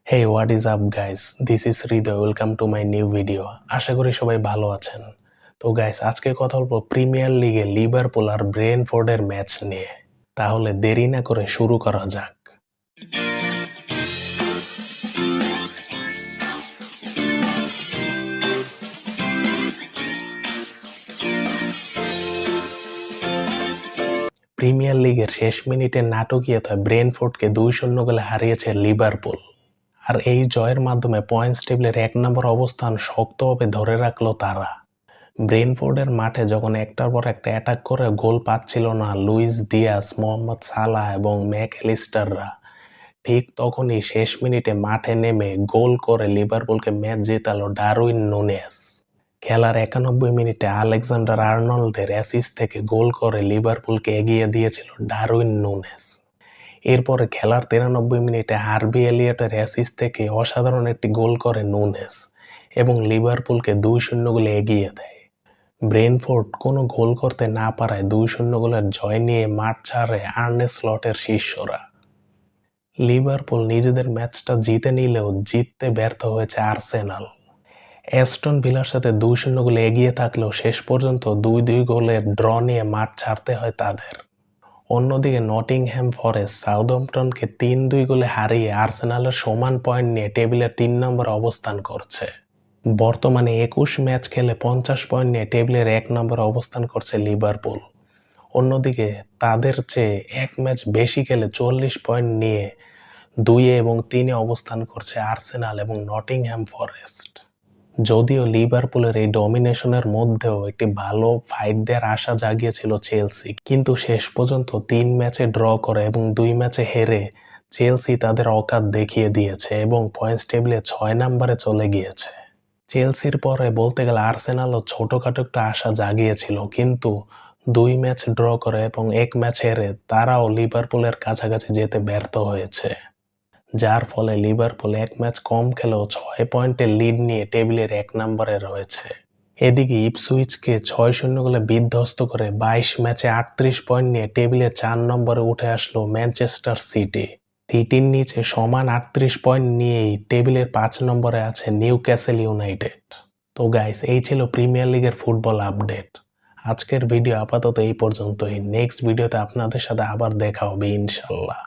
Hey, what is up guys? This is Rido. Welcome to my new video. আশা করি সবাই ভালো আছেন। তো গাইস, আজকে কথা বলবো প্রিমিয়ার লিগে লিভারপুল আর ব্রেনফোর্ডের ম্যাচ নিয়ে। তাহলে দেরি না করে শুরু করা যাক। প্রিমিয়ার লিগের শেষ মিনিটে নাটকীয়তায় ব্রেনফোর্ডকে 2-0 গোলে হারিয়েছে লিভারপুল। আর এই জয়ের মাধ্যমে পয়েন্টস টেবিলের 1 নম্বর অবস্থান শক্তভাবে ধরে রাখলো তারা। ব্রেনফোর্ডের মাঠে যখন একটার পর একটা অ্যাটাক করে গোল পাচ্ছিল না লুইস দিয়াস, মোহাম্মদ সালাহ এবং ম্যাকঅ্যালিস্টাররা, ঠিক তখনই শেষ মিনিটে মাঠে নেমে গোল করে লিভারপুলকে ম্যাচ জেতালো ডারউইন নুনেজ। খেলার 91 মিনিটে আলেকজান্ডার আর্নল্ডের অ্যাসিস্ট থেকে গোল করে লিভারপুলকে এগিয়ে দিয়েছিল ডারউইন নুনেজ। এরপরে খেলার 93 মিনিটে হার্বি এলিয়টের অ্যাসিস্ট থেকে অসাধারণ একটি গোল করে নুনেজ এবং লিভারপুলকে 2-0 গোলে এগিয়ে দেয়। ব্রেনফোর্ড কোনো গোল করতে না পারায় 2-0 গোলের জয় নিয়ে মাঠ ছাড়ে আর্নে স্লটের শিষ্যরা। লিভারপুল নিজেদের ম্যাচটা জিতে নিলেও জিততে ব্যর্থ হয়েছে আর্সেনাল। অ্যাস্টন ভিলার সাথে 2-0 গোলে এগিয়ে থাকলেও শেষ পর্যন্ত 2-2 গোলের ড্র নিয়ে মাঠ ছাড়তে হয় তাদের। অন্যদিকে নটিংহ্যাম ফরেস্ট সাউদাম্পটনকে 3-2 গোলে হারিয়ে আর্সেনালের সমান পয়েন্ট নিয়ে টেবিলের 3 নম্বরে অবস্থান করছে। বর্তমানে 21 ম্যাচ খেলে 50 পয়েন্ট নিয়ে টেবিলের 1 নম্বরে অবস্থান করছে লিভারপুল। অন্যদিকে তাদের চেয়ে 1 ম্যাচ বেশি খেলে 40 পয়েন্ট নিয়ে 2 এবং 3 অবস্থান করছে আর্সেনাল এবং নটিংহ্যাম ফরেস্ট। যদিও লিভারপুলের এই ডমিনেশনের মধ্যেও একটি ভালো ফাইট দেওয়ার আশা জাগিয়েছিল চেলসি, কিন্তু শেষ পর্যন্ত 3 ম্যাচে ড্র করে এবং 2 ম্যাচে হেরে চেলসি তাদের অকাত দেখিয়ে দিয়েছে এবং পয়েন্টস টেবিলে 6 নম্বরে চলে গিয়েছে। চেলসির পরে বলতে গেলে আর্সেনালও ছোটখাটো একটা আশা জাগিয়েছিল, কিন্তু 2 ম্যাচ ড্র করে এবং 1 ম্যাচ হেরে তারাও লিভারপুলের কাছাকাছি যেতে ব্যর্থ হয়েছে, যার ফলে লিভারপুল 1 ম্যাচ কম খেলেও 6 পয়েন্টের লিড নিয়ে টেবিলের 1 নম্বরে রয়েছে। এদিকে ইপসুইচকে 6-0 গোলে বিধ্বস্ত করে 22 ম্যাচে 38 পয়েন্ট নিয়ে টেবিলে 4 নম্বরে উঠে আসলো ম্যানচেস্টার সিটি। সিটির নিচে সমান 38 পয়েন্ট নিয়েই টেবিলের 5 নম্বরে আছে নিউক্যাসল ইউনাইটেড। তো গাইস, এই ছিল প্রিমিয়ার লিগের ফুটবল আপডেট। আজকের ভিডিও আপাতত এই পর্যন্তই। নেক্সট ভিডিওতে আপনাদের সাথে আবার দেখা হবে ইনশাল্লাহ।